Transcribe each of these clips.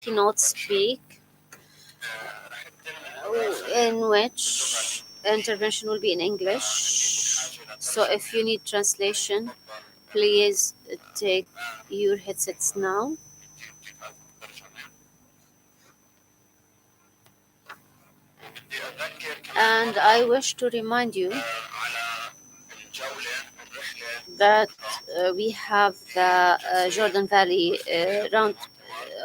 keynote speak, in which intervention will be in English. So if you need translation, please take your headsets now. And I wish to remind you that we have the Jordan Valley round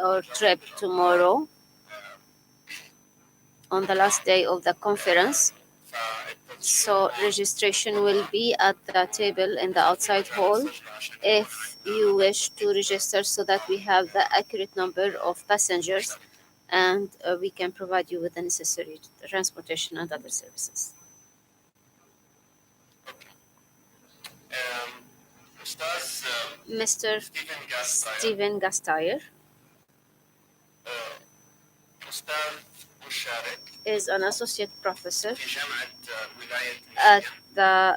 or trip tomorrow on the last day of the conference. So registration will be at the table in the outside hall if you wish to register, so that we have the accurate number of passengers, and we can provide you with the necessary transportation and other services. Mr. Stephen Gasteyer is an associate professor at the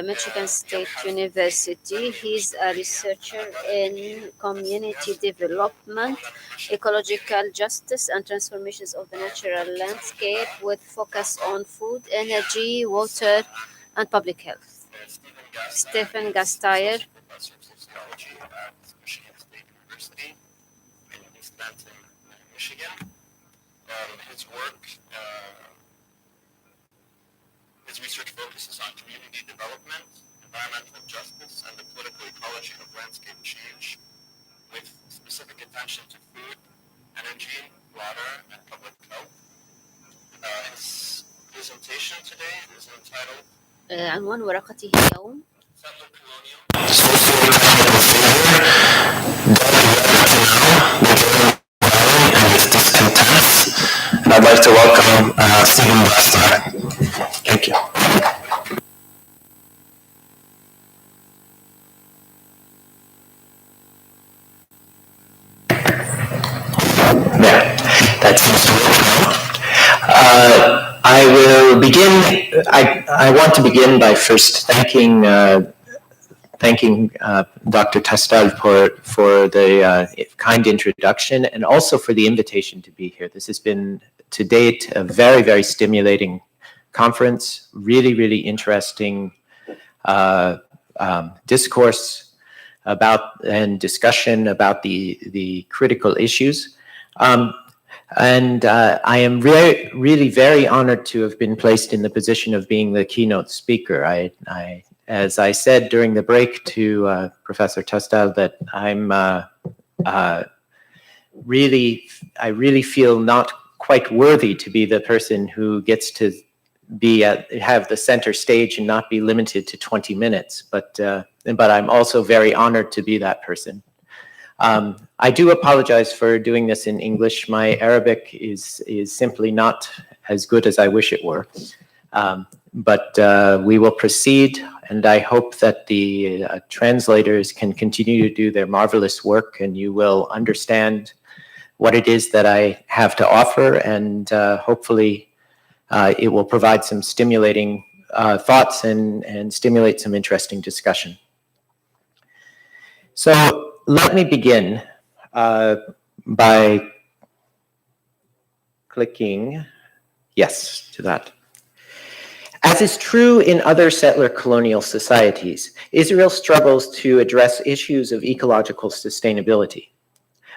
Michigan State University. He's a researcher in community development, ecological justice, and transformations of the natural landscape, with focus on food, energy, water, and public health. Stephen Gasteyer His research focuses on community development, environmental justice, and the political ecology of landscape change, with specific attention to food, energy, water, and public health. His presentation today is entitled عنوان ورقته اليوم Settler Colonial Socioeconomic Behavior, Dark Web Canal, the Jordan Valley and its discontents. And I'd like to welcome Stephen Gasteyer. Thank you. Yeah, that seems to work now. I will begin. I want to begin by first thanking Dr. Tastal for the kind introduction, and also for the invitation to be here. This has been, to date, a very, very stimulating conference, really interesting discourse about and discussion about the critical issues. And I am really very honored to have been placed in the position of being the keynote speaker. As I said during the break to Professor Tastal, that I really feel not quite worthy to be the person who gets to have the center stage and not be limited to 20 minutes. But I'm also very honored to be that person. I do apologize for doing this in English. My Arabic is simply not as good as I wish it were. But we will proceed, and I hope that the translators can continue to do their marvelous work, and you will understand what it is that I have to offer, and hopefully it will provide some stimulating thoughts and stimulate some interesting discussion. So let me begin by clicking yes to that. As is true in other settler colonial societies, Israel struggles to address issues of ecological sustainability.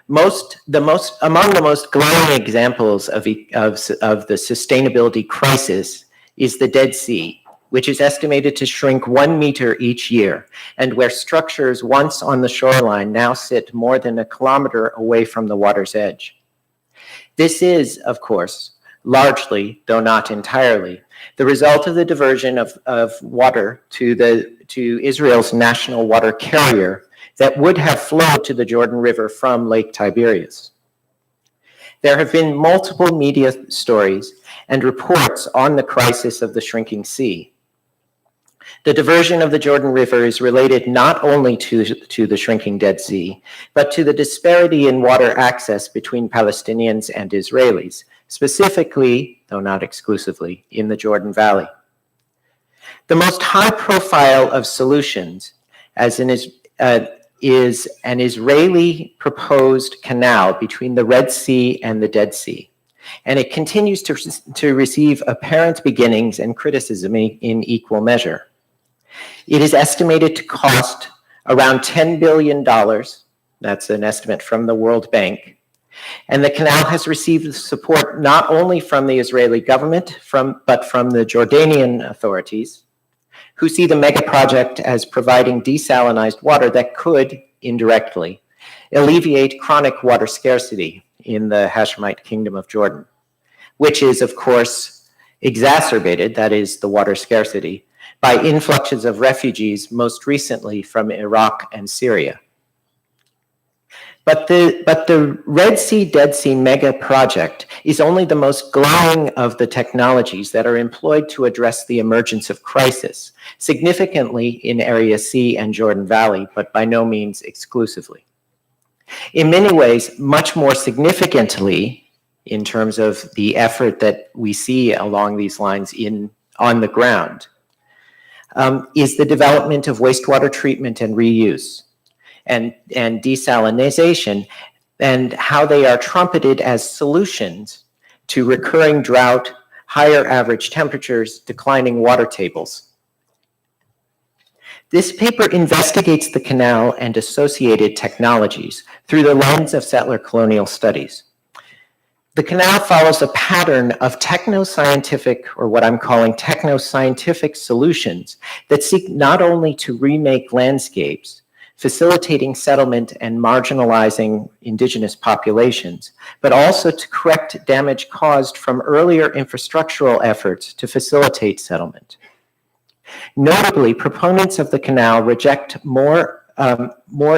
Among the most glaring examples of the sustainability crisis is the Dead Sea, which is estimated to shrink 1 meter each year, and where structures once on the shoreline now sit more than a kilometer away from the water's edge. This is, of course, largely, though not entirely, the result of the diversion of water to Israel's national water carrier that would have flowed to the Jordan River from Lake Tiberias. There have been multiple media stories and reports on the crisis of the shrinking sea. The diversion of the Jordan River is related not only to the shrinking Dead Sea, but to the disparity in water access between Palestinians and Israelis, specifically, though not exclusively, in the Jordan Valley. The most high profile of solutions, as is an Israeli proposed canal between the Red Sea and the Dead Sea, and it continues to receive apparent beginnings and criticism in equal measure. It is estimated to cost around $10 billion. That's an estimate from the World Bank. And the canal has received support not only from the Israeli government, but from the Jordanian authorities, who see the mega project as providing desalinized water that could, indirectly, alleviate chronic water scarcity in the Hashemite Kingdom of Jordan, which is, of course, exacerbated, that is, the water scarcity, by influxes of refugees, most recently from Iraq and Syria. But the Red Sea, Dead Sea mega project is only the most glaring of the technologies that are employed to address the emergence of crisis, significantly in Area C and Jordan Valley, but by no means exclusively. In many ways, much more significantly, in terms of the effort that we see along these lines on the ground, is the development of wastewater treatment and reuse, and desalination, and how they are trumpeted as solutions to recurring drought, higher average temperatures, declining water tables. This paper investigates the canal and associated technologies through the lens of settler colonial studies. The canal follows a pattern of techno-scientific, or what I'm calling techno-scientific solutions that seek not only to remake landscapes, facilitating settlement and marginalizing indigenous populations, but also to correct damage caused from earlier infrastructural efforts to facilitate settlement. Notably, proponents of the canal reject more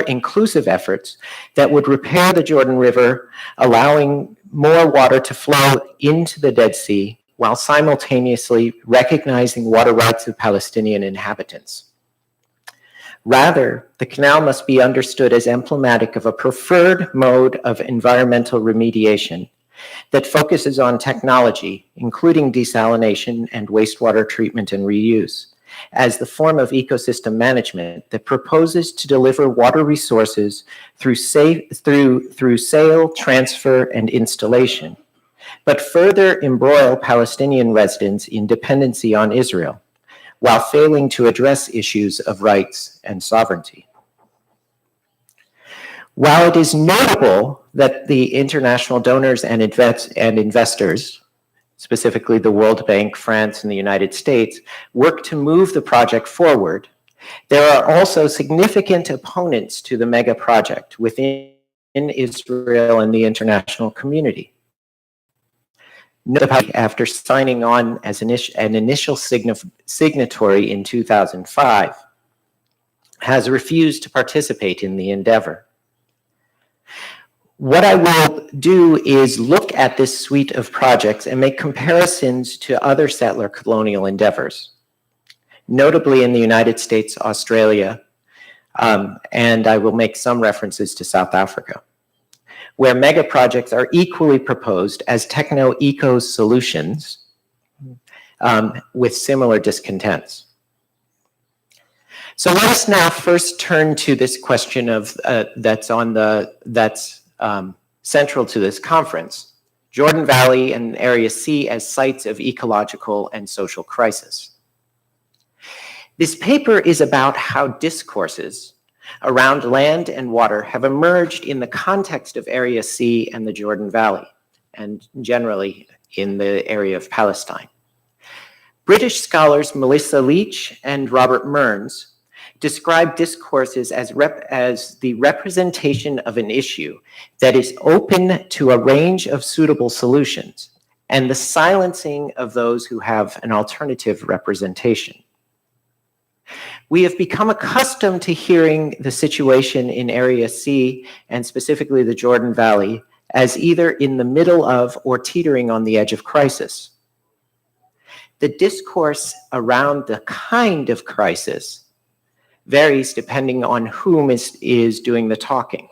inclusive efforts that would repair the Jordan River, allowing more water to flow into the Dead Sea, while simultaneously recognizing water rights of Palestinian inhabitants. Rather, the canal must be understood as emblematic of a preferred mode of environmental remediation that focuses on technology, including desalination and wastewater treatment and reuse, as the form of ecosystem management that proposes to deliver water resources through sale, transfer, and installation, but further embroil Palestinian residents in dependency on Israel, while failing to address issues of rights and sovereignty. While it is notable that the international donors and investors, specifically the World Bank, France, and the United States, work to move the project forward, there are also significant opponents to the mega project within Israel and the international community. After signing on as an initial signatory in 2005, has refused to participate in the endeavor. What I will do is look at this suite of projects and make comparisons to other settler colonial endeavors, notably in the United States, Australia, and I will make some references to South Africa, where mega projects are equally proposed as techno-eco solutions with similar discontents. So let us now first turn to this question of that's central to this conference: Jordan Valley and Area C as sites of ecological and social crisis. This paper is about how discourses around land and water have emerged in the context of Area C and the Jordan Valley, and generally in the area of Palestine. British scholars Melissa Leach and Robert Mearns describe discourses as the representation of an issue that is open to a range of suitable solutions, and the silencing of those who have an alternative representation. We have become accustomed to hearing the situation in Area C, and specifically the Jordan Valley, as either in the middle of or teetering on the edge of crisis. The discourse around the kind of crisis varies depending on whom is doing the talking.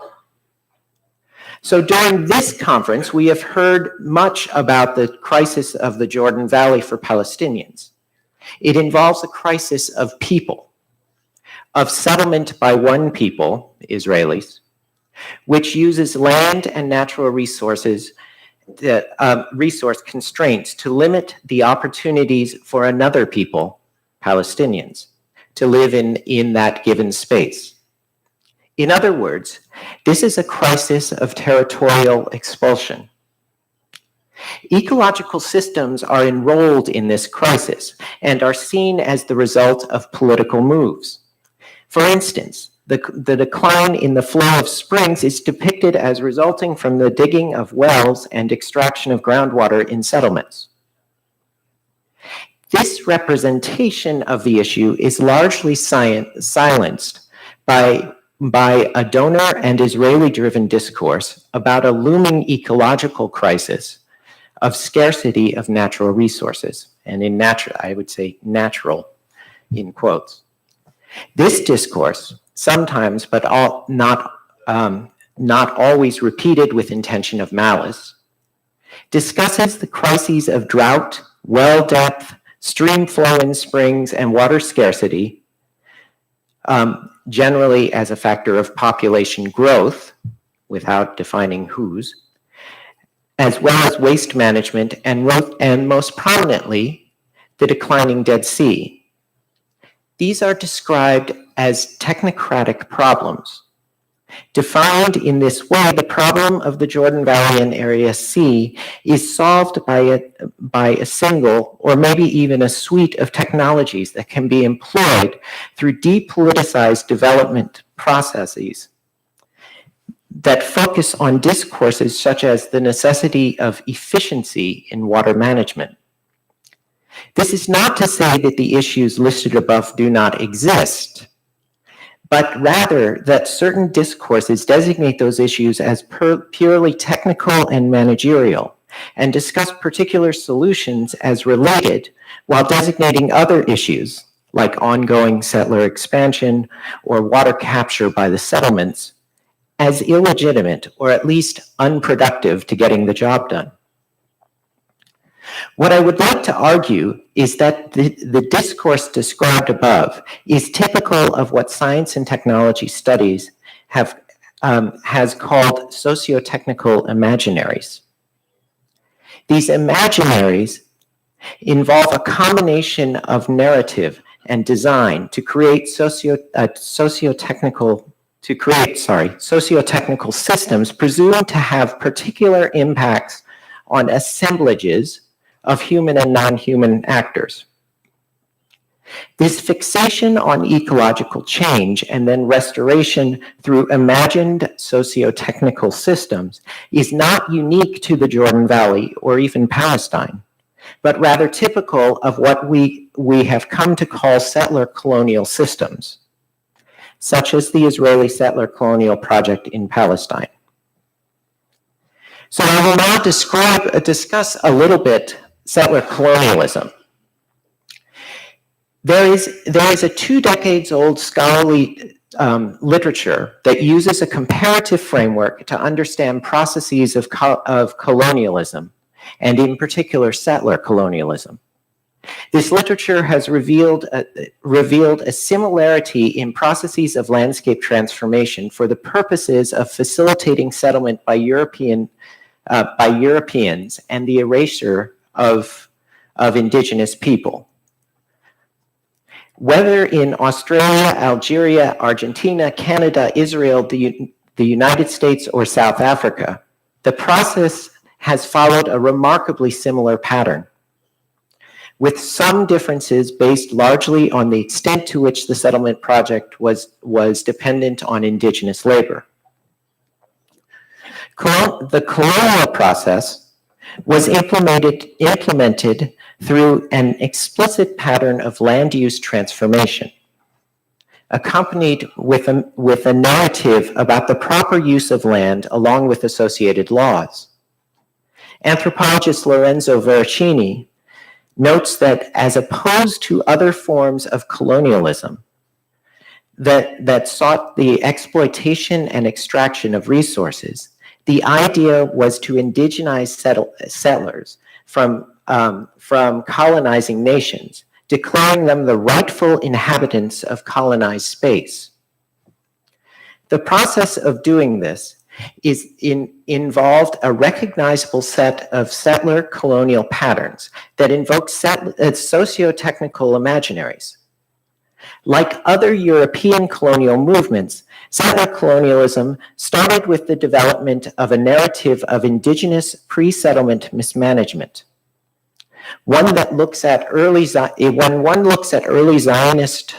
So during this conference, we have heard much about the crisis of the Jordan Valley for Palestinians. It involves a crisis of people, of settlement by one people, Israelis, which uses land and natural resources, resource constraints to limit the opportunities for another people, Palestinians, to live in that given space. In other words, this is a crisis of territorial expulsion. Ecological systems are enrolled in this crisis and are seen as the result of political moves. For instance, the decline in the flow of springs is depicted as resulting from the digging of wells and extraction of groundwater in settlements. This representation of the issue is largely silenced by a donor and Israeli-driven discourse about a looming ecological crisis of scarcity of natural resources, and in natural, I would say natural in quotes. This discourse, sometimes but not always repeated with intention of malice, discusses the crises of drought, well depth, stream flow in springs, and water scarcity, generally as a factor of population growth, without defining whose, as well as waste management, and most prominently, the declining Dead Sea. These are described as technocratic problems. Defined in this way, the problem of the Jordan Valley and Area C is solved by a single or maybe even a suite of technologies that can be employed through depoliticized development processes that focus on discourses such as the necessity of efficiency in water management. This is not to say that the issues listed above do not exist, but rather that certain discourses designate those issues as purely technical and managerial, and discuss particular solutions as related, while designating other issues, like ongoing settler expansion or water capture by the settlements, as illegitimate or at least unproductive to getting the job done. What I would like to argue is that the discourse described above is typical of what science and technology studies has called socio-technical imaginaries. These imaginaries involve a combination of narrative and design to create socio-technical systems presumed to have particular impacts on assemblages of human and non-human actors. This fixation on ecological change and then restoration through imagined socio-technical systems is not unique to the Jordan Valley or even Palestine, but rather typical of what we have come to call settler colonial systems, such as the Israeli settler colonial project in Palestine. So I will now discuss a little bit settler colonialism. There is a 2 decades old scholarly literature that uses a comparative framework to understand processes of colonialism, and in particular settler colonialism. This literature has revealed a similarity in processes of landscape transformation for the purposes of facilitating settlement by Europeans and the erasure of indigenous people. Whether in Australia, Algeria, Argentina, Canada, Israel, the United States, or South Africa, the process has followed a remarkably similar pattern, with some differences based largely on the extent to which the settlement project was dependent on indigenous labor. The colonial process was implemented through an explicit pattern of land use transformation, accompanied with a narrative about the proper use of land along with associated laws. Anthropologist Lorenzo Veracini notes that as opposed to other forms of colonialism that sought the exploitation and extraction of resources, the idea was to indigenize settlers from colonizing nations declaring them the rightful inhabitants of colonized space. The process of doing this involved a recognizable set of settler colonial patterns that invoked socio-technical imaginaries. Like other European colonial movements, settler colonialism started with the development of a narrative of indigenous pre-settlement mismanagement. When one looks at early Zionist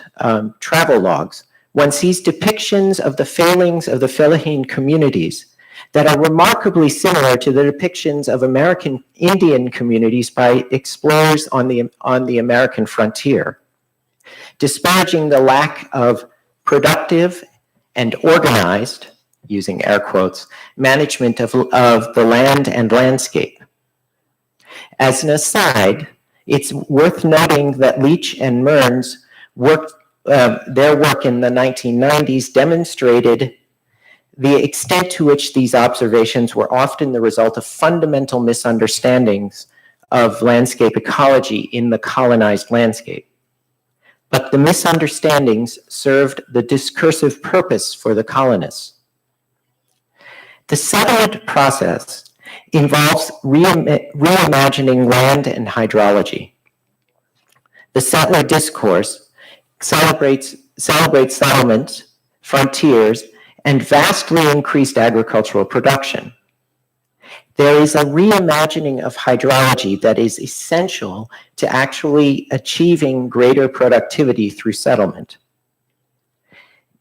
travel logs, one sees depictions of the failings of the Philippine communities that are remarkably similar to the depictions of American Indian communities by explorers on the American frontier, disparaging the lack of productive and organized, using air quotes, management of the land and landscape. As an aside, it's worth noting that Leach and Mearns their work in the 1990s demonstrated the extent to which these observations were often the result of fundamental misunderstandings of landscape ecology in the colonized landscape. But the misunderstandings served the discursive purpose for the colonists. The settlement process involves reimagining land and hydrology. The settler discourse celebrates settlements, frontiers, and vastly increased agricultural production. There is a reimagining of hydrology that is essential to actually achieving greater productivity through settlement.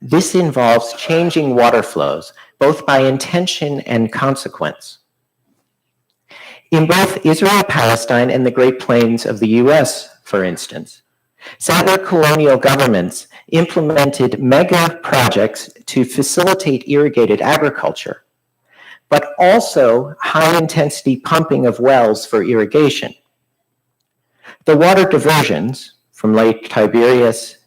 This involves changing water flows, both by intention and consequence. In both Israel-Palestine and the Great Plains of the US, for instance, settler colonial governments implemented mega projects to facilitate irrigated agriculture, but also high-intensity pumping of wells for irrigation. The water diversions from Lake Tiberias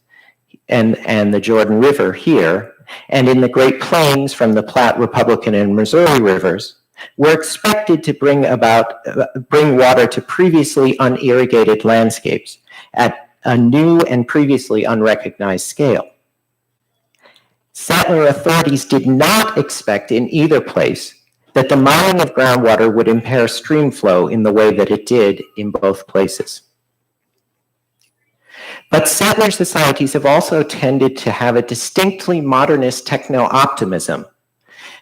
and the Jordan River here, and in the Great Plains from the Platte, Republican, and Missouri rivers, were expected to bring water to previously unirrigated landscapes at a new and previously unrecognized scale. Settler authorities did not expect in either place that the mining of groundwater would impair stream flow in the way that it did in both places. But settler societies have also tended to have a distinctly modernist techno-optimism,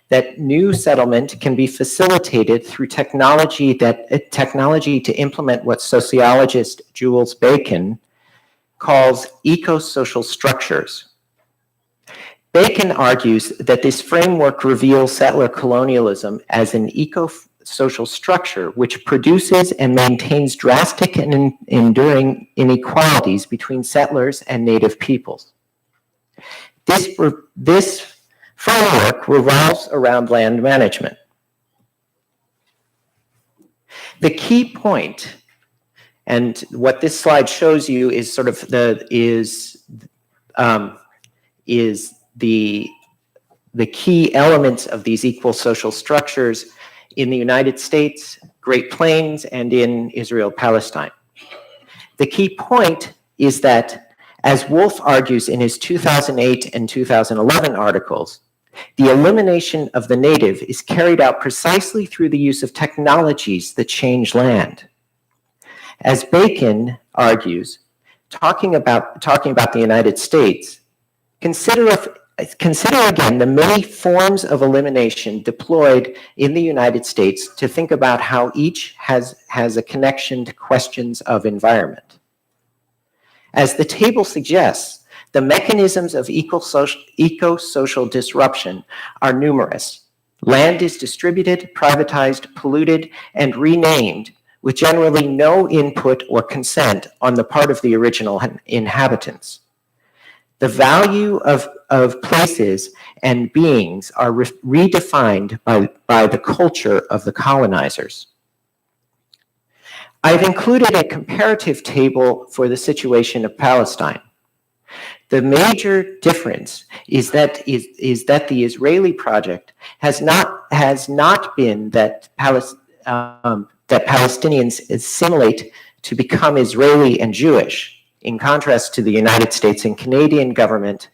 that new settlement can be facilitated through technology to implement what sociologist Jules Bacon calls eco-social structures. Bacon argues that this framework reveals settler colonialism as an eco-social structure which produces and maintains drastic and enduring inequalities between settlers and native peoples. This framework revolves around land management. The key point, and what this slide shows you, is sort of the key elements of these equal social structures in the United States, Great Plains, and in Israel-Palestine. The key point is that, as Wolf argues in his 2008 and 2011 articles, the elimination of the native is carried out precisely through the use of technologies that change land. As Bacon argues, talking about the United States, consider again the many forms of elimination deployed in the United States to think about how each has a connection to questions of environment. As the table suggests, the mechanisms of eco-social disruption are numerous. Land is distributed, privatized, polluted, and renamed with generally no input or consent on the part of the original inhabitants. The value of places and beings are redefined by the culture of the colonizers. I've included a comparative table for the situation of Palestine. The major difference is that the Israeli project has not been that Palestinians assimilate to become Israeli and Jewish. in contrast to the United States and Canadian governments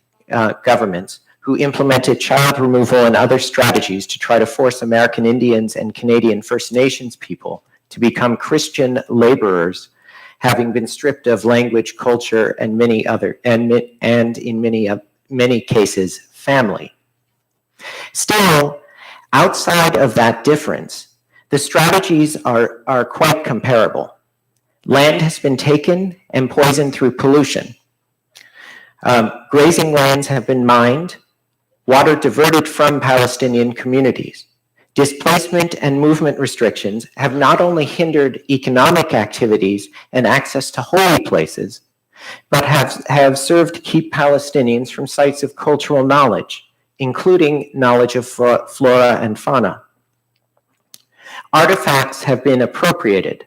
who implemented child removal and other strategies to try to force American Indians and Canadian First Nations people to become Christian laborers, having been stripped of language, culture, and in many cases, family. Still, outside of that difference, the strategies are quite comparable. Land has been taken and poisoned through pollution. Grazing lands have been mined, water diverted from Palestinian communities. Displacement and movement restrictions have not only hindered economic activities and access to holy places, but have served to keep Palestinians from sites of cultural knowledge, including knowledge of flora and fauna. Artifacts have been appropriated.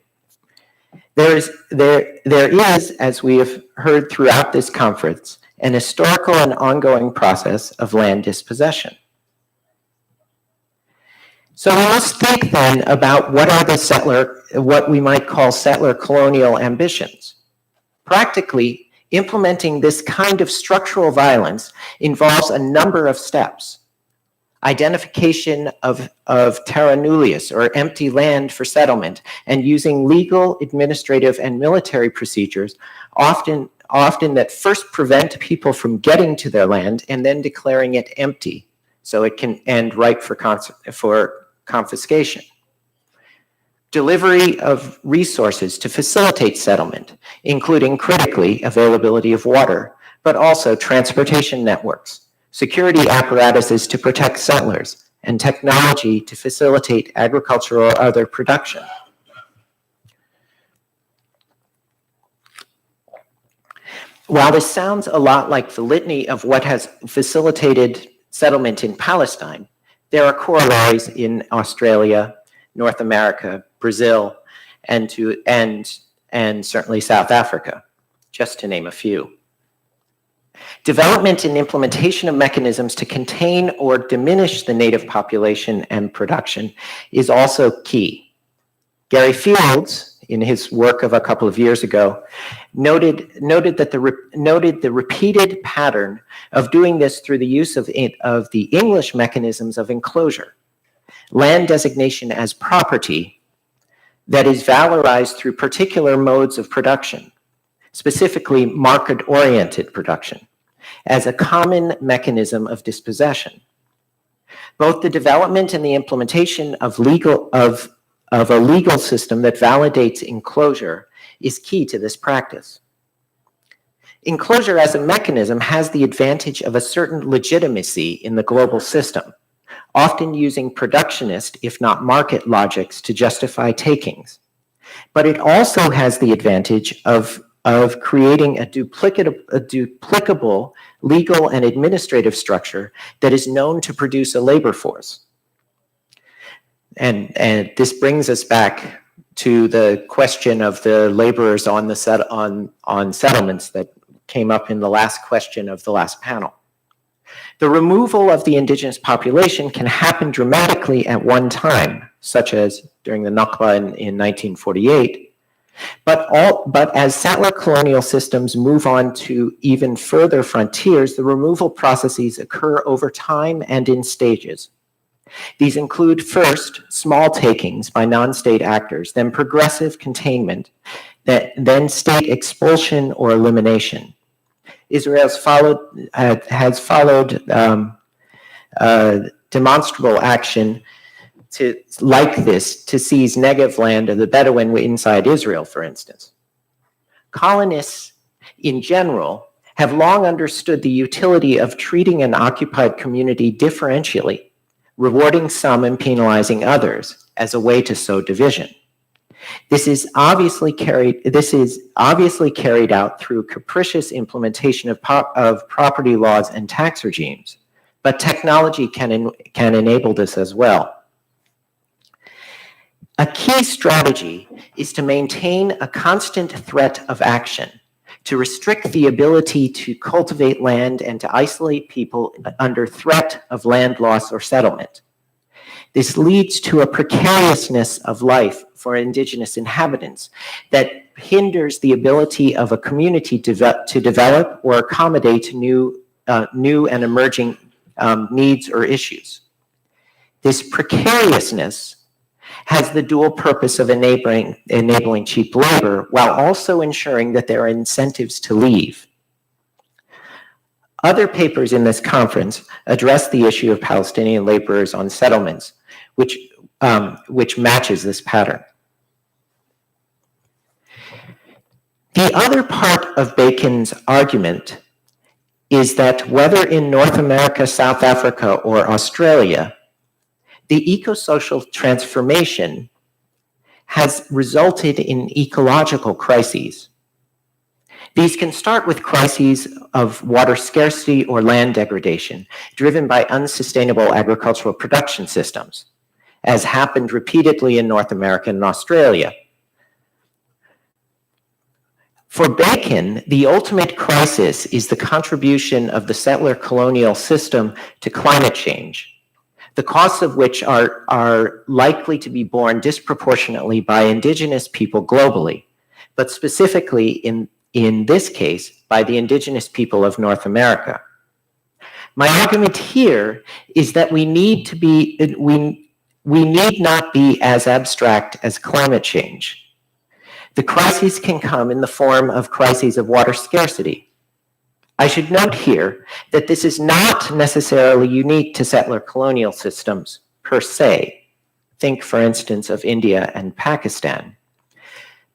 There is, as we have heard throughout this conference, an historical and ongoing process of land dispossession. So we must think then about what we might call settler colonial ambitions. Practically, implementing this kind of structural violence involves a number of steps. Identification of terra nullius, or empty land for settlement, and using legal, administrative, and military procedures, often that first prevent people from getting to their land and then declaring it empty so it can end ripe for confiscation. Delivery of resources to facilitate settlement, including critically availability of water, but also transportation networks, security apparatuses to protect settlers, and technology to facilitate agricultural or other production. While this sounds a lot like the litany of what has facilitated settlement in Palestine, there are corollaries in Australia, North America, Brazil, and certainly South Africa, just to name a few. Development and implementation of mechanisms to contain or diminish the native population and production is also key. Gary Fields, in his work of a couple of years ago, noted the repeated pattern of doing this through the use of the English mechanisms of enclosure, land designation as property that is valorized through particular modes of production, specifically market-oriented production, as a common mechanism of dispossession. Both the development and the implementation of a legal system that validates enclosure is key to this practice. Enclosure as a mechanism has the advantage of a certain legitimacy in the global system, often using productionist, if not market logics to justify takings. But it also has the advantage of creating a duplicable legal and administrative structure that is known to produce a labor force. And this brings us back to the question of the laborers on settlements that came up in the last question of the last panel. The removal of the indigenous population can happen dramatically at one time, such as during the Nakba in 1948. But as settler colonial systems move on to even further frontiers, the removal processes occur over time and in stages. These include first small takings by non-state actors, then progressive containment, then state expulsion or elimination. Israel has followed demonstrable action like this to seize Negev land of the Bedouin inside Israel, for instance. Colonists in general have long understood the utility of treating an occupied community differentially, rewarding some and penalizing others as a way to sow division. This is obviously carried out through capricious implementation of property laws and tax regimes, but technology can enable this as well. A key strategy is to maintain a constant threat of action, to restrict the ability to cultivate land and to isolate people under threat of land loss or settlement. This leads to a precariousness of life for indigenous inhabitants that hinders the ability of a community to develop or accommodate new and emerging needs or issues. This precariousness has the dual purpose of enabling cheap labor while also ensuring that there are incentives to leave. Other papers in this conference address the issue of Palestinian laborers on settlements, which matches this pattern. The other part of Bacon's argument is that whether in North America, South Africa, or Australia, the eco-social transformation has resulted in ecological crises. These can start with crises of water scarcity or land degradation, driven by unsustainable agricultural production systems, as happened repeatedly in North America and Australia. For Bacon, the ultimate crisis is the contribution of the settler colonial system to climate change, the costs of which are likely to be borne disproportionately by indigenous people globally, but specifically in this case, by the indigenous people of North America. My argument here is that we need not be as abstract as climate change. The crises can come in the form of crises of water scarcity. I should note here that this is not necessarily unique to settler colonial systems per se. Think, for instance, of India and Pakistan.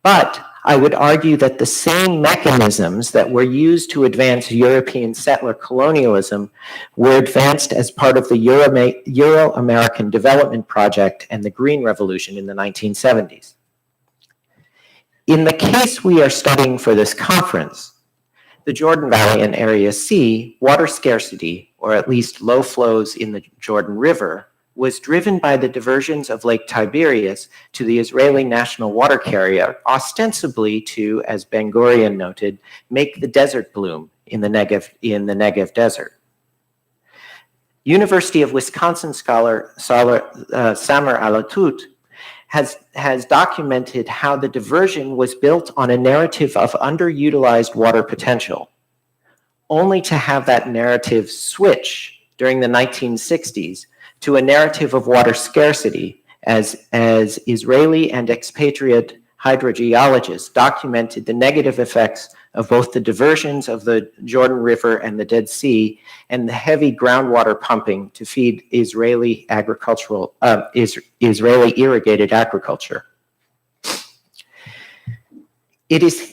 But I would argue that the same mechanisms that were used to advance European settler colonialism were advanced as part of the Euro-American Development Project and the Green Revolution in the 1970s. In the case we are studying for this conference, the Jordan Valley and Area C, water scarcity, or at least low flows in the Jordan River, was driven by the diversions of Lake Tiberias to the Israeli national water carrier, ostensibly to, as Ben Gurion noted, make the desert bloom in the Negev desert. University of Wisconsin scholar Samer Alatut has documented how the diversion was built on a narrative of underutilized water potential, only to have that narrative switch during the 1960s to a narrative of water scarcity as Israeli and expatriate hydrogeologists documented the negative effects of both the diversions of the Jordan River and the Dead Sea and the heavy groundwater pumping to feed Israeli irrigated agriculture. It is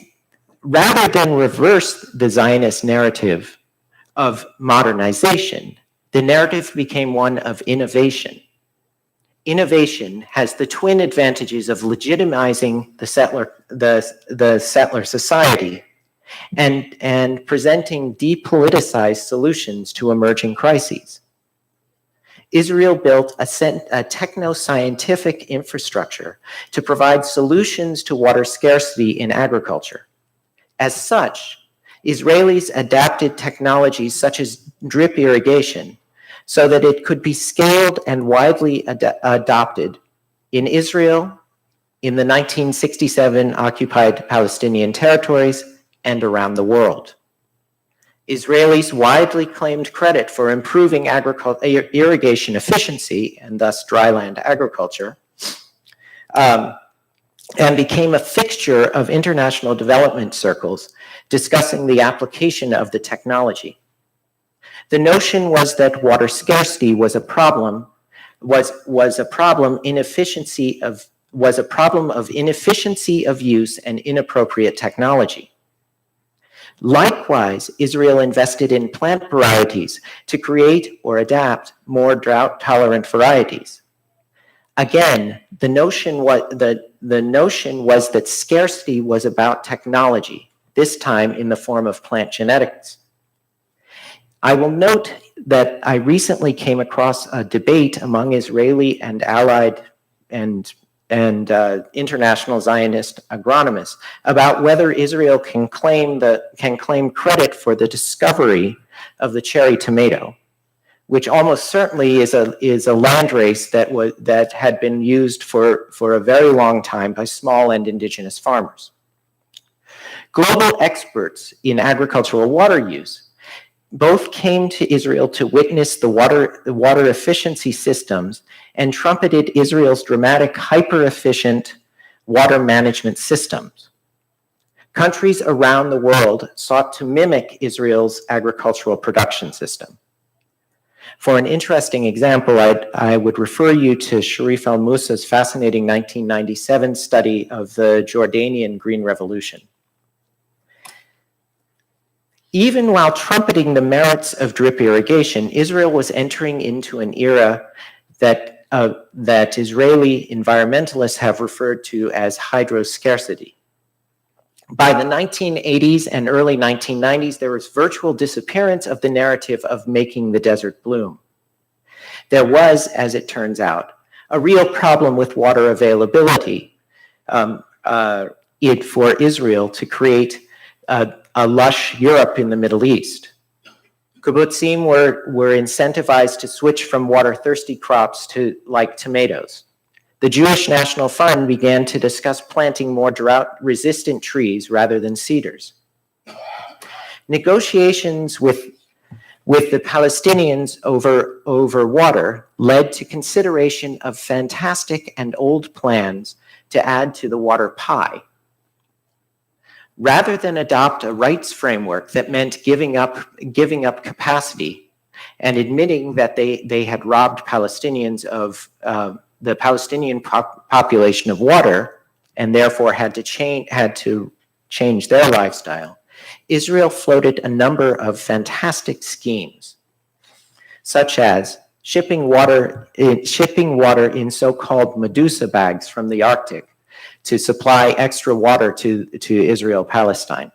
rather than reverse the Zionist narrative of modernization, the narrative became one of innovation. Innovation has the twin advantages of legitimizing the settler society and presenting depoliticized solutions to emerging crises. Israel built a techno-scientific infrastructure to provide solutions to water scarcity in agriculture. As such, Israelis adapted technologies such as drip irrigation so that it could be scaled and widely adopted in Israel, in the 1967 occupied Palestinian territories, and around the world. Israelis widely claimed credit for improving irrigation efficiency, and thus dryland agriculture, and became a fixture of international development circles discussing the application of the technology. The notion was that water scarcity was a problem of inefficiency of use and inappropriate technology. Likewise, Israel invested in plant varieties to create or adapt more drought-tolerant varieties. Again, the notion was that scarcity was about technology, this time in the form of plant genetics. I will note that I recently came across a debate among Israeli and allied and international Zionist agronomists about whether Israel can claim credit for the discovery of the cherry tomato, which almost certainly is a landrace that had been used for a very long time by small and indigenous farmers. Global experts in agricultural water use both came to Israel to witness the water efficiency systems and trumpeted Israel's dramatic hyper-efficient water management systems. Countries around the world sought to mimic Israel's agricultural production system. For an interesting example, I would refer you to Sharif al-Musa's fascinating 1997 study of the Jordanian Green Revolution. Even while trumpeting the merits of drip irrigation, Israel was entering into an era that Israeli environmentalists have referred to as hydroscarcity. By the 1980s and early 1990s, there was virtual disappearance of the narrative of making the desert bloom. There was, as it turns out, a real problem with water availability for Israel to create a lush Europe in the Middle East. Kibbutzim were incentivized to switch from water-thirsty crops to like tomatoes. The Jewish National Fund began to discuss planting more drought-resistant trees rather than cedars. Negotiations with the Palestinians over water led to consideration of fantastic and old plans to add to the water pie. Rather than adopt a rights framework that meant giving up capacity and admitting that they had robbed Palestinians of the Palestinian population of water and therefore had to change their lifestyle, Israel floated a number of fantastic schemes, such as shipping water in so-called Medusa bags from the Arctic to supply extra water to Israel-Palestine.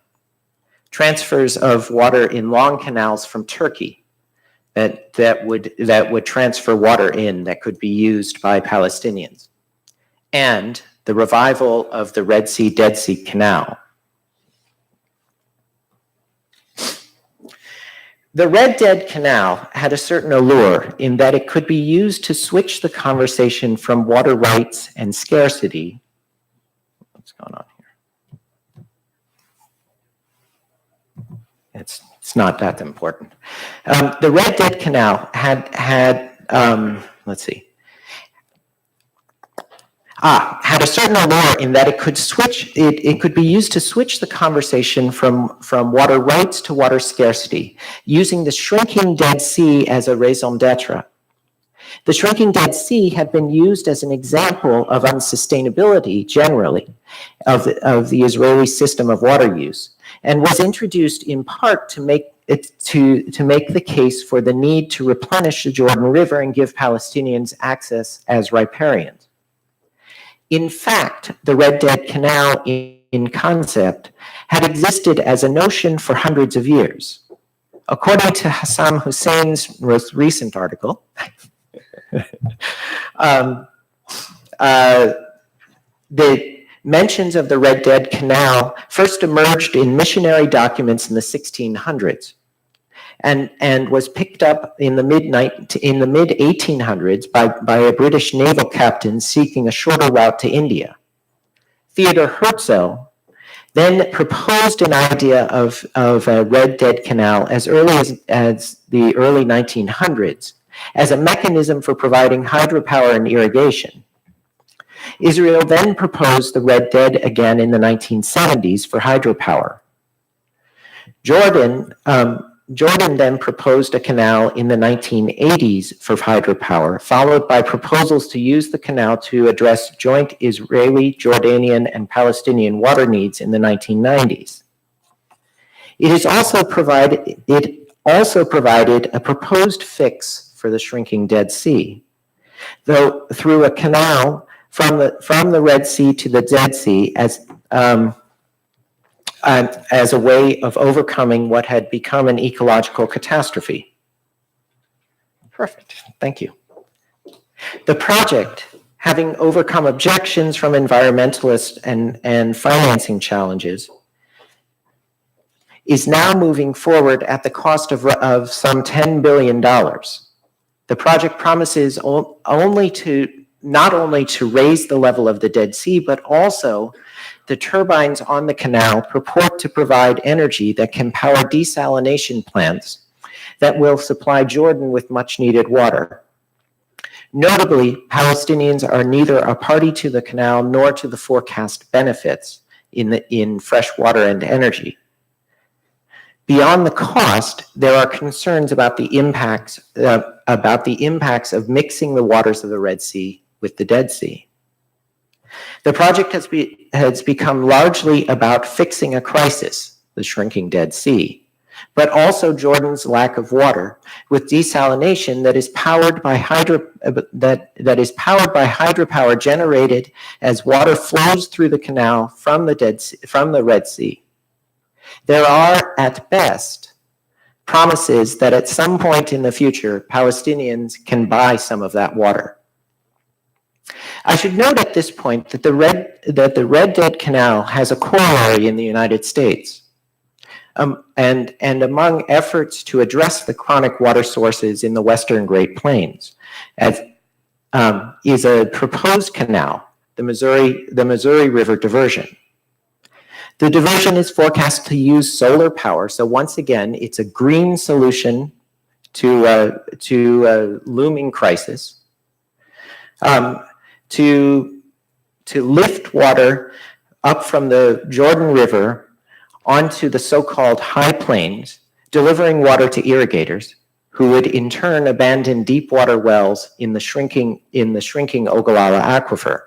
Transfers of water in long canals from Turkey that would transfer water in that could be used by Palestinians. And the revival of the Red Sea-Dead Sea Canal. The Red Dead Canal had a certain allure in that it could be used to switch the conversation from water rights and scarcity. What's going on here? It's not that important. The Red Dead Canal had a certain allure in that it could be used to switch the conversation from water rights to water scarcity, using the shrinking Dead Sea as a raison d'etre. The shrinking Dead Sea had been used as an example of unsustainability generally of the Israeli system of water use, and was introduced in part to make the case for the need to replenish the Jordan River and give Palestinians access as riparians. In fact, the Red Dead Canal in concept had existed as a notion for hundreds of years. According to Hassam Hussein's most recent article, the mentions of the Red Dead Canal first emerged in missionary documents in the 1600s and was picked up in the mid-1800s by a British naval captain seeking a shorter route to India. Theodor Herzl then proposed an idea of a Red Dead Canal as early as the early 1900s as a mechanism for providing hydropower and irrigation. Israel then proposed the Red Dead again in the 1970s for hydropower. Jordan then proposed a canal in the 1980s for hydropower, followed by proposals to use the canal to address joint Israeli, Jordanian, and Palestinian water needs in the 1990s. It also provided a proposed fix for the shrinking Dead Sea, though through a canal from the Red Sea to the Dead Sea as a way of overcoming what had become an ecological catastrophe. Perfect, thank you. The project, having overcome objections from environmentalists and financing challenges, is now moving forward at the cost of some $10 billion. The project promises only to not only to raise the level of the Dead Sea, but also the turbines on the canal purport to provide energy that can power desalination plants that will supply Jordan with much needed water. Notably, Palestinians are neither a party to the canal nor to the forecast benefits in fresh water and energy. Beyond the cost, there are concerns about the impacts of mixing the waters of the Red Sea with the Dead Sea. The project has become largely about fixing a crisis, the shrinking Dead Sea, but also Jordan's lack of water, with desalination that is powered by hydropower generated as water flows through the canal from the Red Sea. There are, at best, promises that at some point in the future, Palestinians can buy some of that water. I should note at this point that the Red Dead Canal has a corollary in the United States. And among efforts to address the chronic water sources in the Western Great Plains, is a proposed canal, the Missouri River Diversion. The diversion is forecast to use solar power, so once again, it's a green solution to a looming crisis. To lift water up from the Jordan River onto the so-called high plains, delivering water to irrigators, who would in turn abandon deep water wells in the shrinking Ogallala aquifer.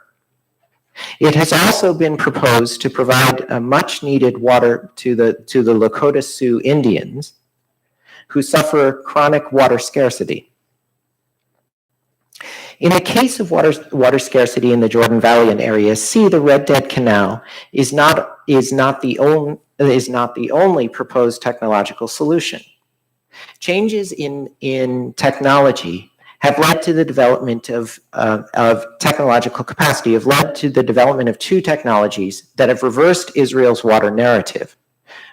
It has also been proposed to provide much needed water to the Lakota Sioux Indians, who suffer chronic water scarcity. In the case of water scarcity in the Jordan Valley and area, the Red Dead Canal is not the only proposed technological solution. Changes in technology have led to the development of technological capacity, have led to the development of two technologies that have reversed Israel's water narrative,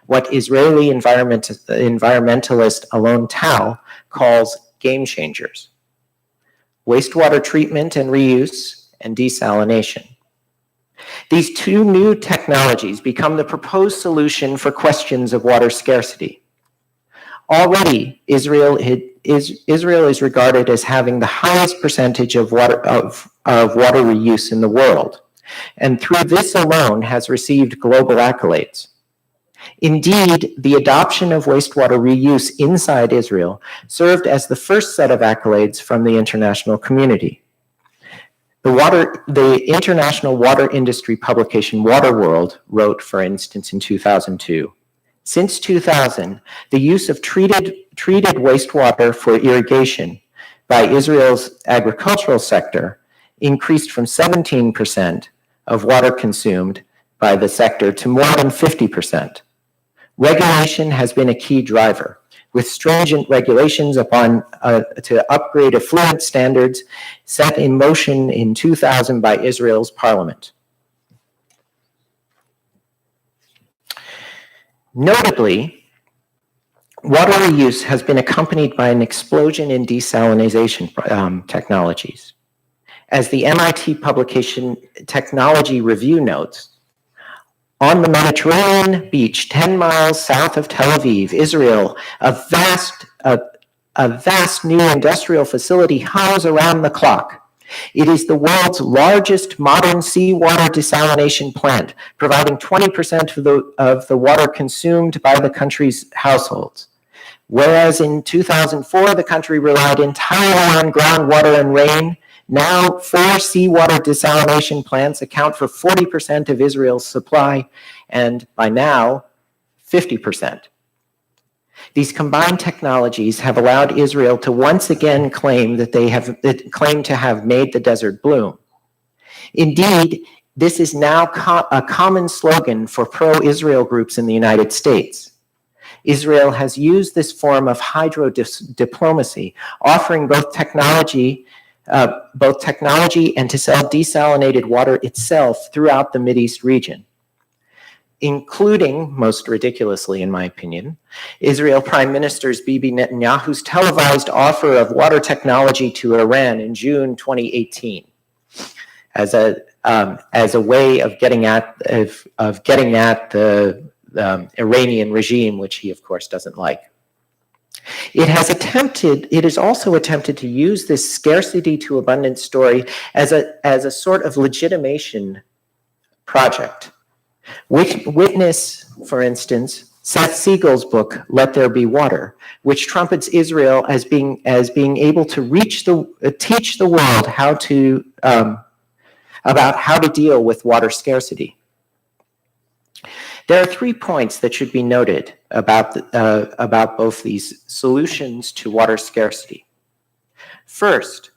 what Israeli environmentalist Alon Tal calls game changers: wastewater treatment and reuse, and desalination. These two new technologies become the proposed solution for questions of water scarcity. Already, Israel is regarded as having the highest percentage of water reuse in the world, and through this alone has received global accolades. Indeed, the adoption of wastewater reuse inside Israel served as the first set of accolades from the international community. The international water industry publication Waterworld wrote, for instance, in 2002, since 2000, the use of treated wastewater for irrigation by Israel's agricultural sector increased from 17% of water consumed by the sector to more than 50%. Regulation has been a key driver, with stringent regulations to upgrade effluent standards set in motion in 2000 by Israel's parliament. Notably, water reuse has been accompanied by an explosion in desalination technologies. As the MIT publication Technology Review notes, on the Mediterranean beach, 10 miles south of Tel Aviv, Israel, a vast new industrial facility hums around the clock. It is the world's largest modern seawater desalination plant, providing 20% of the water consumed by the country's households. Whereas in 2004, the country relied entirely on groundwater and rain, now 4 seawater desalination plants account for 40% of Israel's supply, and by now, 50%. These combined technologies have allowed Israel to once again claim to have made the desert bloom. Indeed, this is now a common slogan for pro-Israel groups in the United States. Israel has used this form of hydro-diplomacy, offering both technology and to sell desalinated water itself throughout the Mideast region, including, most ridiculously in my opinion, Israel Prime Minister Bibi Netanyahu's televised offer of water technology to Iran in June 2018. as a way of getting at the Iranian regime, which he of course doesn't like. It has also attempted to use this scarcity to abundance story as a sort of legitimation project. Witness, for instance, Seth Siegel's book, Let There Be Water, which trumpets Israel as being able to teach the world about how to deal with water scarcity. There are 3 points that should be noted about both these solutions to water scarcity. First,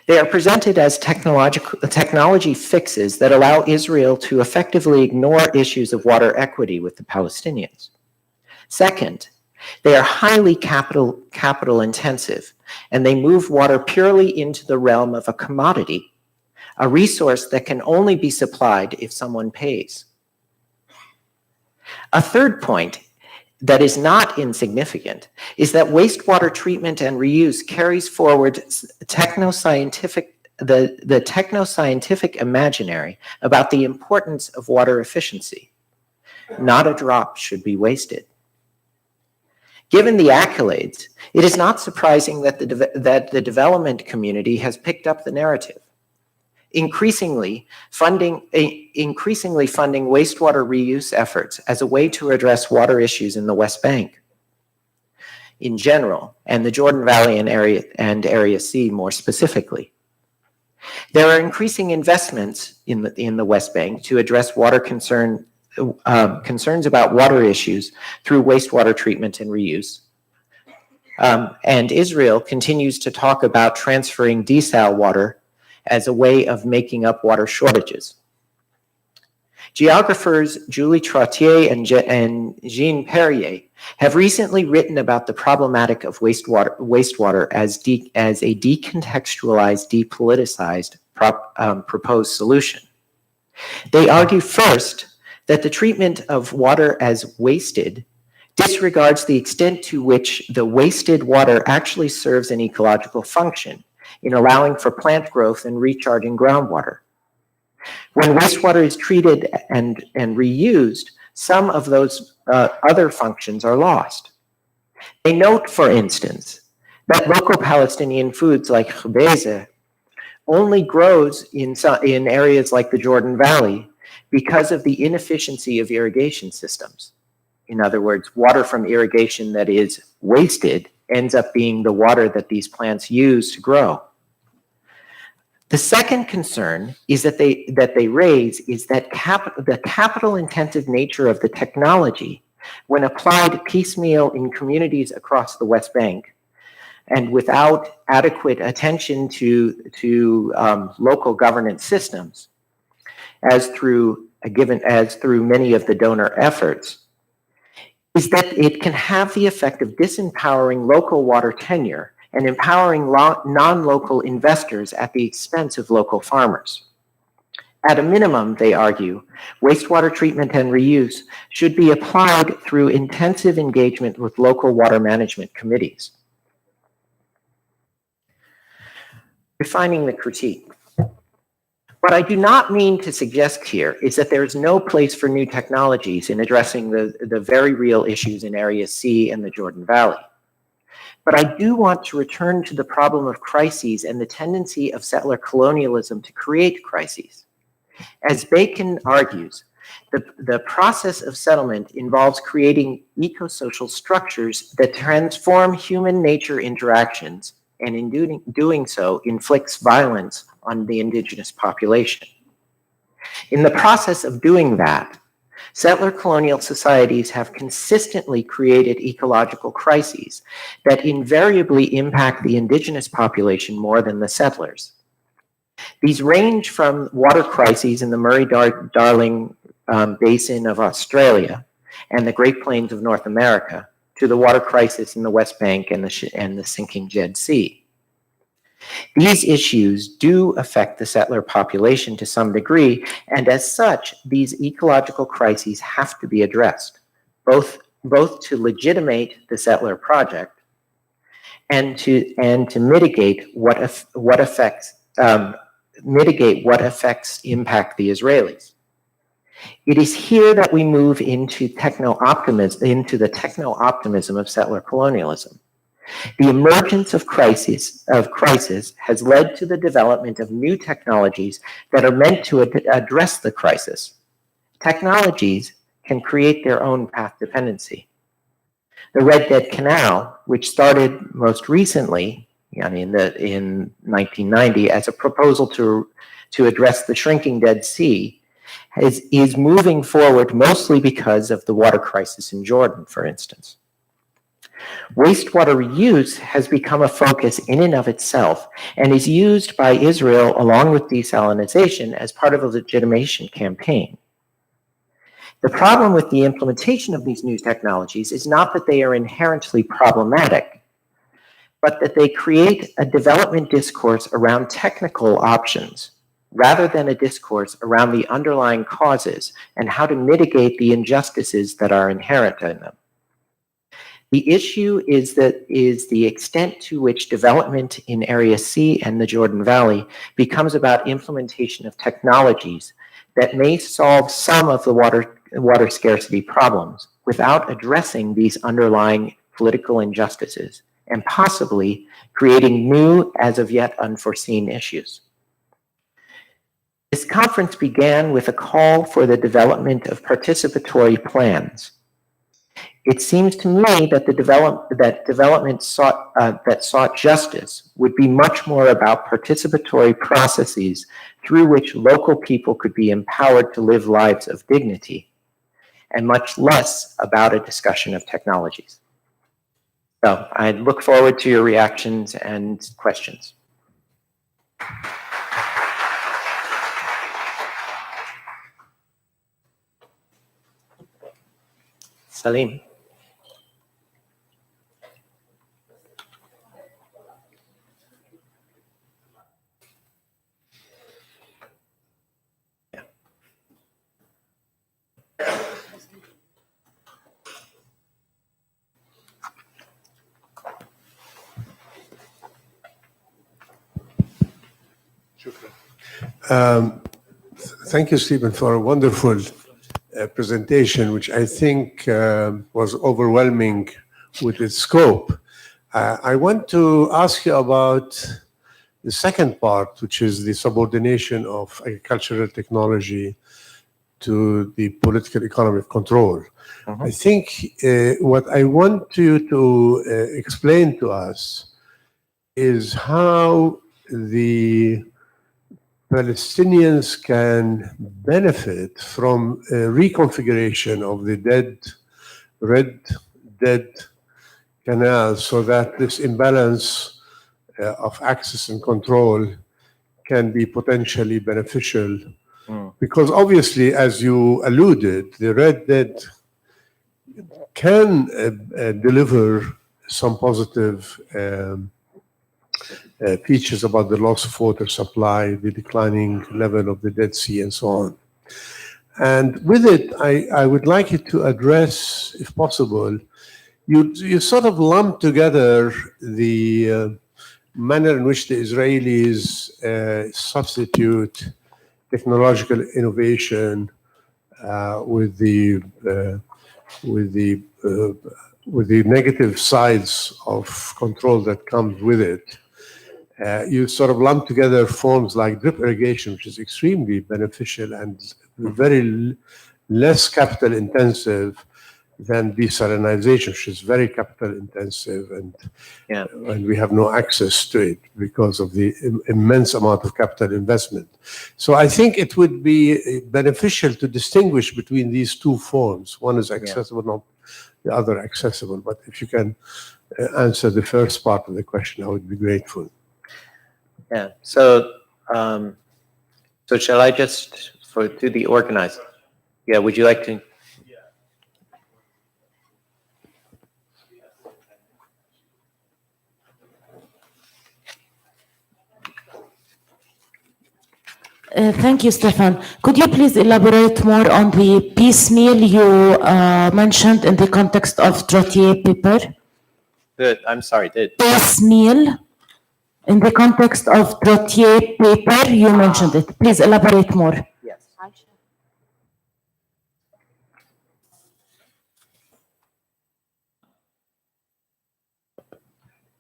they are presented as technology fixes that allow Israel to effectively ignore issues of water equity with the Palestinians. Second, they are highly capital intensive, and they move water purely into the realm of a commodity, a resource that can only be supplied if someone pays. A third point that is not insignificant is that wastewater treatment and reuse carries forward the technoscientific imaginary about the importance of water efficiency. Not a drop should be wasted. Given the accolades, it is not surprising that the development community has picked up the narrative, increasingly funding wastewater reuse efforts as a way to address water issues in the West Bank in general, and the Jordan Valley and Area C more specifically. There are increasing investments in the West Bank to address concerns about water issues through wastewater treatment and reuse. And Israel continues to talk about transferring desal water as a way of making up water shortages. Geographers Julie Trottier and Jean Perrier have recently written about the problematic of wastewater as a decontextualized, depoliticized proposed solution. They argue first that the treatment of water as wasted disregards the extent to which the wasted water actually serves an ecological function in allowing for plant growth and recharging groundwater. When wastewater is treated and reused, some of those other functions are lost. They note, for instance, that local Palestinian foods like khabeza only grows in areas like the Jordan Valley because of the inefficiency of irrigation systems. In other words, water from irrigation that is wasted ends up being the water that these plants use to grow. The second concern is that they raise is that the capital-intensive nature of the technology, when applied piecemeal in communities across the West Bank, and without adequate attention to local governance systems, as through many of the donor efforts, is that it can have the effect of disempowering local water tenure and empowering non-local investors at the expense of local farmers. At a minimum, they argue, wastewater treatment and reuse should be applied through intensive engagement with local water management committees. Refining the critique. What I do not mean to suggest here is that there is no place for new technologies in addressing the very real issues in Area C and the Jordan Valley. But I do want to return to the problem of crises and the tendency of settler colonialism to create crises. As Bacon argues, the process of settlement involves creating eco-social structures that transform human nature interactions, and in doing so inflicts violence on the indigenous population. In the process of doing that, settler colonial societies have consistently created ecological crises that invariably impact the indigenous population more than the settlers. These range from water crises in the Murray-Darling Basin of Australia and the Great Plains of North America to the water crisis in the West Bank and the sinking Dead Sea. These issues do affect the settler population to some degree, and as such, these ecological crises have to be addressed, both to legitimate the settler project and to mitigate what effects mitigate what effects impact the Israelis. It is here that we move into the techno-optimism of settler colonialism. The emergence of crisis has led to the development of new technologies that are meant to address the crisis. Technologies can create their own path dependency. The Red Dead Canal, which started most recently in 1990 as a proposal to address the shrinking Dead Sea, is moving forward mostly because of the water crisis in Jordan, for instance. Wastewater reuse has become a focus in and of itself and is used by Israel along with desalination as part of a legitimation campaign. The problem with the implementation of these new technologies is not that they are inherently problematic, but that they create a development discourse around technical options rather than a discourse around the underlying causes and how to mitigate the injustices that are inherent in them. The issue is the extent to which development in Area C and the Jordan Valley becomes about implementation of technologies that may solve some of the water scarcity problems without addressing these underlying political injustices and possibly creating new, as of yet unforeseen issues. This conference began with a call for the development of participatory plans. It seems to me that development that sought justice would be much more about participatory processes through which local people could be empowered to live lives of dignity, and much less about a discussion of technologies. So I look forward to your reactions and questions. Salim. Thank you, Stephen, for a wonderful presentation, which I think was overwhelming with its scope. I want to ask you about the second part, which is the subordination of agricultural technology to the political economy of control. I think what I want you to explain to us is how the Palestinians can benefit from a reconfiguration of the Red Dead Canal so that this imbalance of access and control can be potentially beneficial. Because obviously, as you alluded, the Red Dead can deliver some positive features about the loss of water supply, the declining level of the Dead Sea, and so on. And with it, I would like you to address, if possible, you sort of lump together the manner in which the Israelis substitute technological innovation with the negative sides of control that comes with it. You sort of lump together forms like drip irrigation, which is extremely beneficial and very less capital intensive than desalination, which is very capital intensive, and we have no access to it because of the immense amount of capital investment. So I think it would be beneficial to distinguish between these two forms. One is accessible, not the other accessible. But if you can answer the first part of the question, I would be grateful. Yeah. So, so shall I just do the organizing? Yeah. Would you like to? Thank you, Stefan. Could you please elaborate more on the piecemeal you mentioned in the context of Trottier paper? I'm sorry. Piecemeal. In the context of Trottier paper, you mentioned it. Please elaborate more. Yes.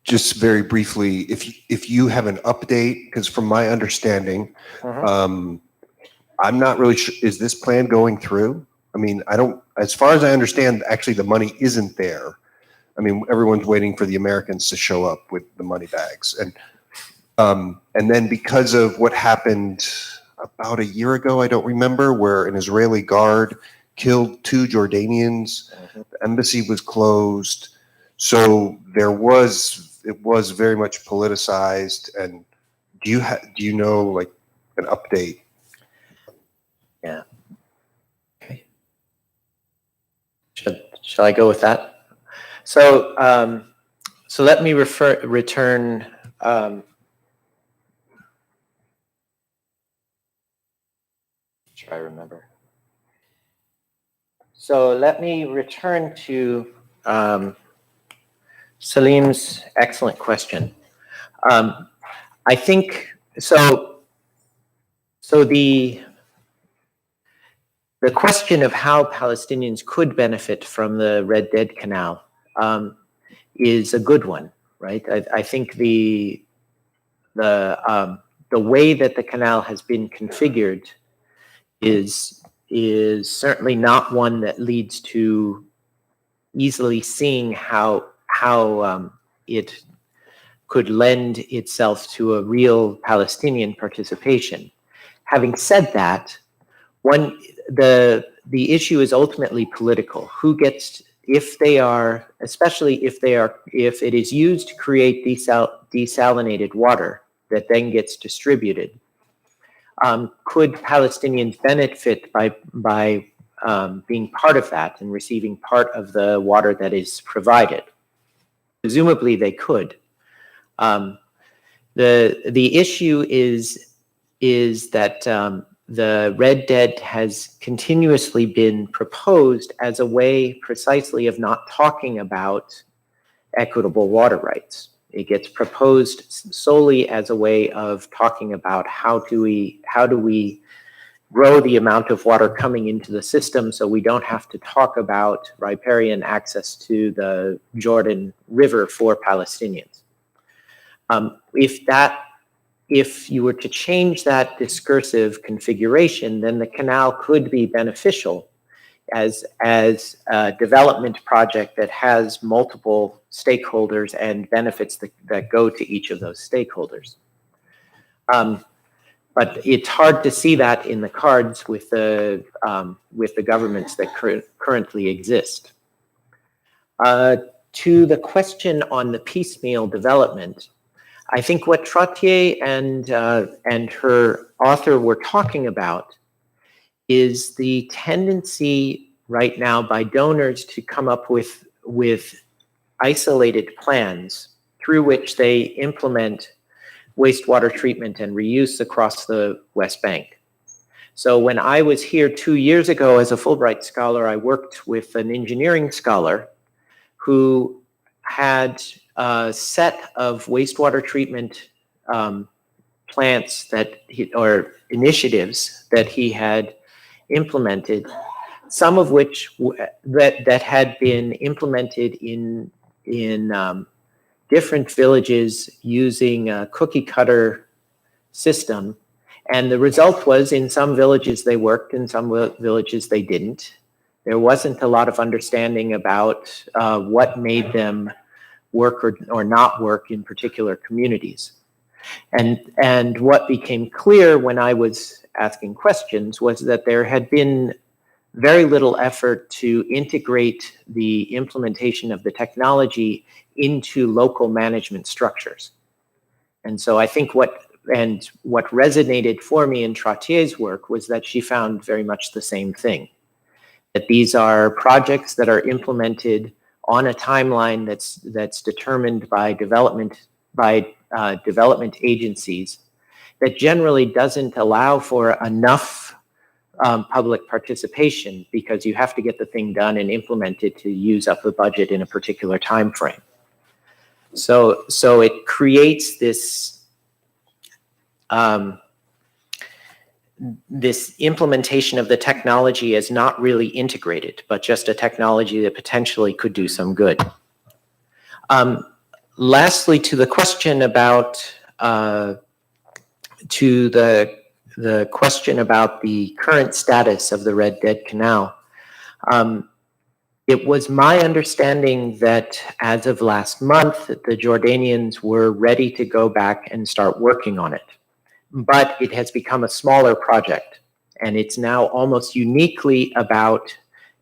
Just very briefly, if you have an update, because from my understanding, I'm not really sure, is this plan going through? I mean, I don't, as far as I understand, actually the money isn't there. I mean, everyone's waiting for the Americans to show up with the money bags. And then because of what happened about a year ago, I don't remember, where an Israeli guard killed 2 Jordanians, the embassy was closed. So it was very much politicized. And do you know, like, an update? Yeah. Okay. Shall I go with that? So, so let me return. Try to remember. So let me return to Salim's excellent question. I think so. So the question of how Palestinians could benefit from the Red Dead Canal is a good one, right? I think the way that the canal has been configured is certainly not one that leads to easily seeing how it could lend itself to a real Palestinian participation. Having said that, the issue is ultimately political. Who gets, if it is used to create desalinated water that then gets distributed, could Palestinians benefit by being part of that and receiving part of the water that is provided? Presumably they could. The issue is that the Red Dead has continuously been proposed as a way precisely of not talking about equitable water rights. It gets proposed solely as a way of talking about how do we grow the amount of water coming into the system so we don't have to talk about riparian access to the Jordan River for Palestinians. If you were to change that discursive configuration, then the canal could be beneficial as a development project that has multiple stakeholders and benefits that go to each of those stakeholders. But it's hard to see that in the cards with the governments that currently exist. To the question on the piecemeal development, I think what Trottier and her author were talking about is the tendency right now by donors to come up with isolated plans through which they implement wastewater treatment and reuse across the West Bank. So when I was here 2 years ago as a Fulbright scholar, I worked with an engineering scholar who had a set of wastewater treatment plants or initiatives that he had implemented, some of which that had been implemented in different villages using a cookie cutter system. And the result was in some villages they worked, in some villages they didn't. There wasn't a lot of understanding about what made them work or not work in particular communities. And what became clear when I was asking questions was that there had been very little effort to integrate the implementation of the technology into local management structures. And so I think what resonated for me in Trottier's work was that she found very much the same thing, that these are projects that are implemented on a timeline that's determined by development agencies that generally doesn't allow for enough public participation because you have to get the thing done and implemented to use up the budget in a particular time frame. So it creates this this implementation of the technology is not really integrated, but just a technology that potentially could do some good. Lastly, to the question about the question about the current status of the Red Dead Canal, it was my understanding that as of last month, the Jordanians were ready to go back and start working on it. But it has become a smaller project, and it's now almost uniquely about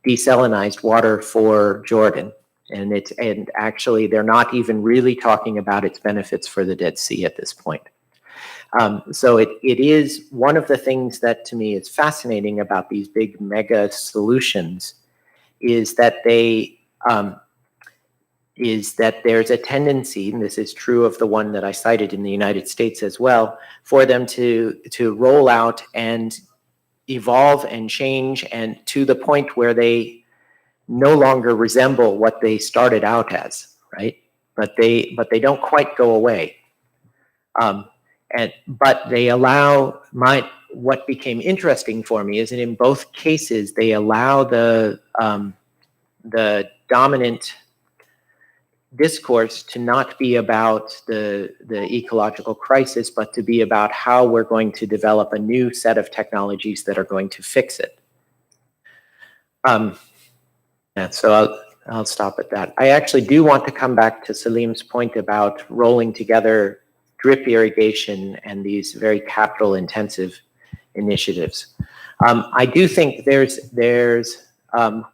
desalinized water for Jordan. And actually, they're not even really talking about its benefits for the Dead Sea at this point. So it is one of the things that to me is fascinating about these big mega solutions is that there's a tendency, and this is true of the one that I cited in the United States as well, for them to roll out and evolve and change and to the point where they no longer resemble what they started out as, right? But they don't quite go away. But they allow what became interesting for me is that in both cases they allow the dominant discourse to not be about the ecological crisis, but to be about how we're going to develop a new set of technologies that are going to fix it. So I'll stop at that. I actually do want to come back to Salim's point about rolling together drip irrigation and these very capital intensive initiatives. I do think there's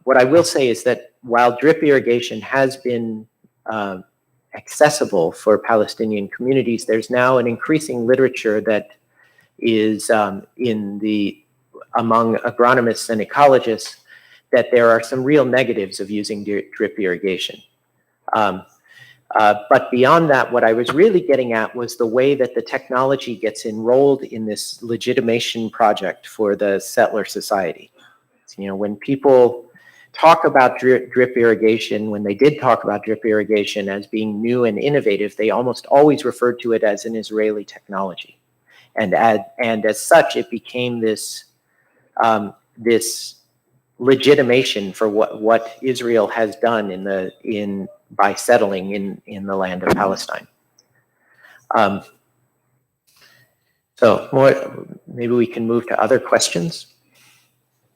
what I will say is that while drip irrigation has been accessible for Palestinian communities, there's now an increasing literature that is among agronomists and ecologists that there are some real negatives of using drip irrigation. But beyond that, what I was really getting at was the way that the technology gets enrolled in this legitimation project for the settler society. You know, when people talk about drip irrigation, when they did talk about drip irrigation as being new and innovative, they almost always referred to it as an Israeli technology. And as such, it became this legitimation for what Israel has done by settling in the land of Palestine. So maybe we can move to other questions.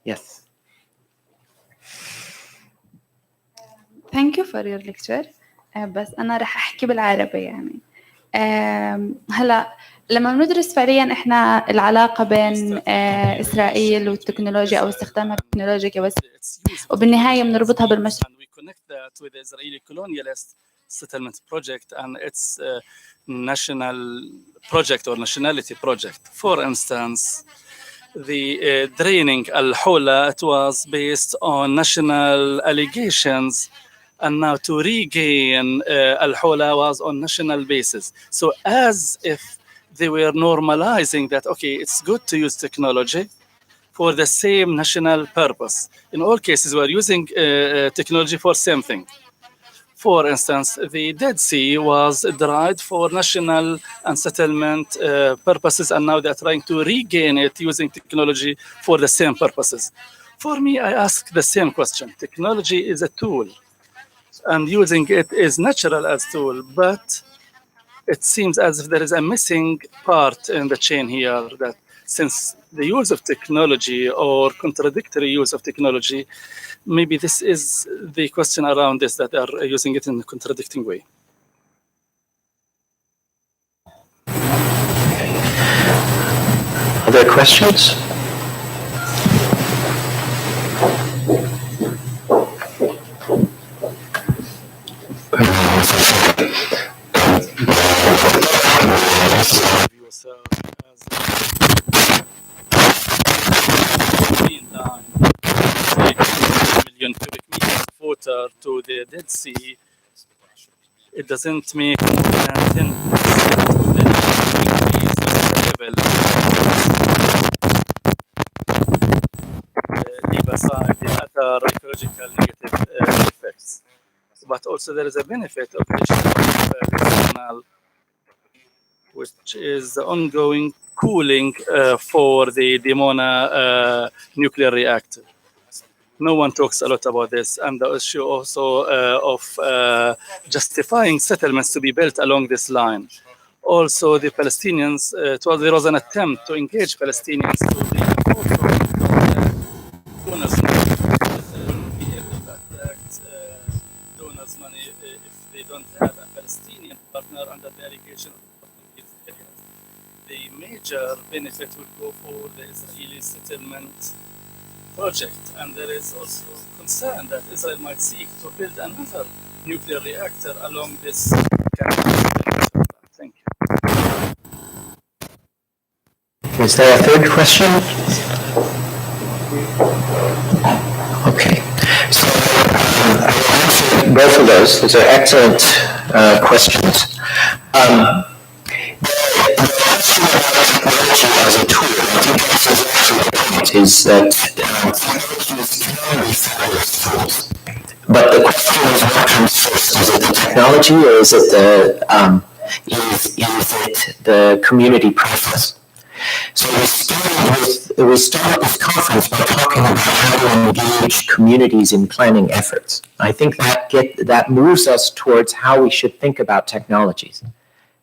Yes. Thank you for your lecture. بس أنا رح أحكي بالعربي يعني. هلا لما بندرس فعليا إحنا العلاقة بين إسرائيل والتكنولوجيا أو استخدامها التكنولوجيا كوسيلة وبالنهاية بنربطها بالمشروع. We connect that with the Israeli colonialist settlement project and its national project or nationality project. For instance, the draining Al-Hula, it was based on national allegations, and now to regain Al-Hula was on national basis. So as if they were normalizing that, okay, it's good to use technology for the same national purpose. In all cases, we're using technology for same thing. For instance, the Dead Sea was dried for national and settlement purposes, and now they're trying to regain it using technology for the same purposes. For me, I ask the same question. Technology is a tool, and using it is natural as tool, but it seems as if there is a missing part in the chain here, that since the use of technology or contradictory use of technology, maybe this is the question around this, that they are using it in a contradicting way. Other questions? Million cubic meters of water to the Dead Sea, it doesn't make more than 10% of the level. Leave aside the other ecological negative effects. But also there is a benefit of the canal, which is the ongoing cooling for the Dimona nuclear reactor. No one talks a lot about this, and the issue also of justifying settlements to be built along this line. Also, the Palestinians, there was an attempt to engage Palestinians to the donors' money. Donors' money if they don't have a Palestinian partner under the allegation of these areas. The major benefit will go for the Israeli settlement project, and there is also concern that Israel might seek to build another nuclear reactor along this canal. Thank you. Is there a third question? Okay. So I will answer both of those. Those are excellent questions. The question about technology as a tool, I think this is actually the point, is that technologies can be seen as tools. But the question is, what comes first? Is it the technology, or is it the community process? So we started this conference by talking about how to engage communities in planning efforts. I think that moves us towards how we should think about technologies.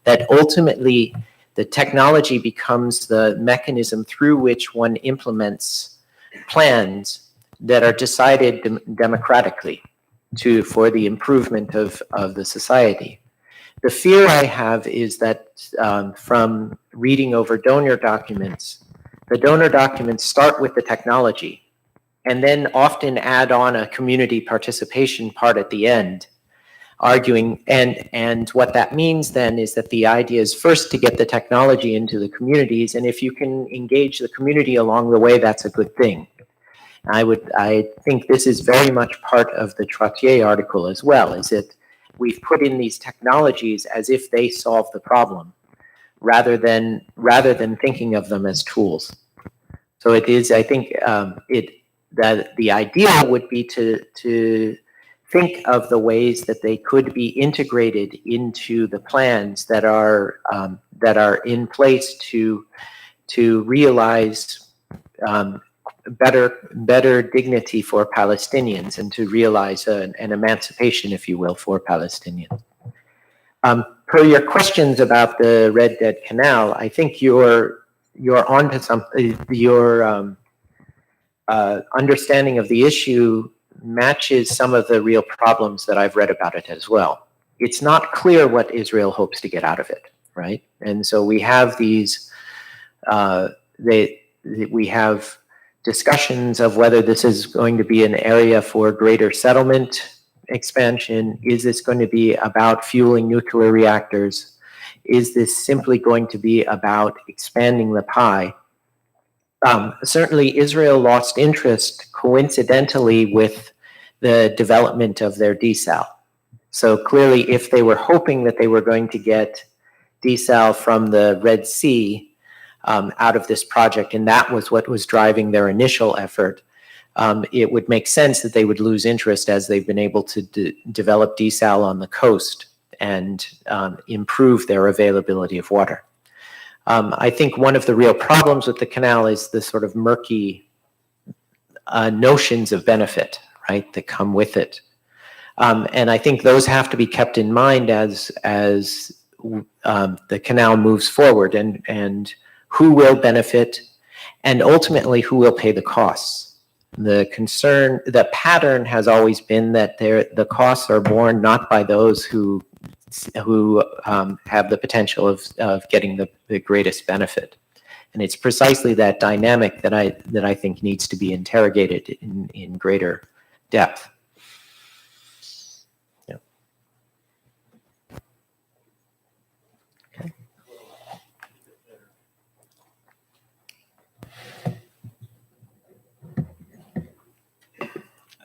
That ultimately the technology becomes the mechanism through which one implements plans that are decided democratically for the improvement of the society. The fear I have is that from reading over donor documents, the donor documents start with the technology and then often add on a community participation part at the end, arguing, and what that means then is that the idea is first to get the technology into the communities, and if you can engage the community along the way, that's a good thing. I think this is very much part of the Trottier article as well, is that we've put in these technologies as if they solve the problem, rather than thinking of them as tools. So it is, I think, that the idea would be to think of the ways that they could be integrated into the plans that are in place to realize better dignity for Palestinians and to realize an emancipation, if you will, for Palestinians. Per your questions about the Red Dead Canal, I think you're onto something. Your understanding of the issue matches some of the real problems that I've read about it as well. It's not clear what Israel hopes to get out of it, right? And so we have these, we have discussions of whether this is going to be an area for greater settlement expansion. Is this going to be about fueling nuclear reactors? Is this simply going to be about expanding the pie? Certainly, Israel lost interest coincidentally with the development of their desal. So clearly, if they were hoping that they were going to get desal from the Red Sea out of this project, and that was what was driving their initial effort, it would make sense that they would lose interest as they've been able to develop desal on the coast and improve their availability of water. I think one of the real problems with the canal is the sort of murky notions of benefit, right, that come with it. And I think those have to be kept in mind as the canal moves forward, and who will benefit, and ultimately who will pay the costs. The pattern has always been that the costs are borne not by those who have the potential of getting the greatest benefit. And it's precisely that dynamic that I think needs to be interrogated in greater depth. Yeah. Okay.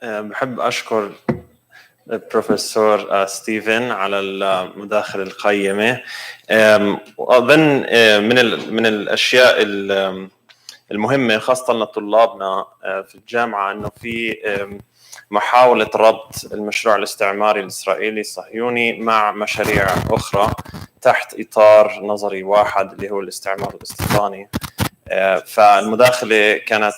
بحب أشكر البروفيسور ستيفن على المداخلة القيمة. وأظن من الأشياء المهمة خاصة لطلابنا في الجامعة أنه في محاولة ربط المشروع الاستعماري الإسرائيلي الصهيوني مع مشاريع أخرى تحت إطار نظري واحد اللي هو الاستعمار الاستيطاني. فالمداخلة كانت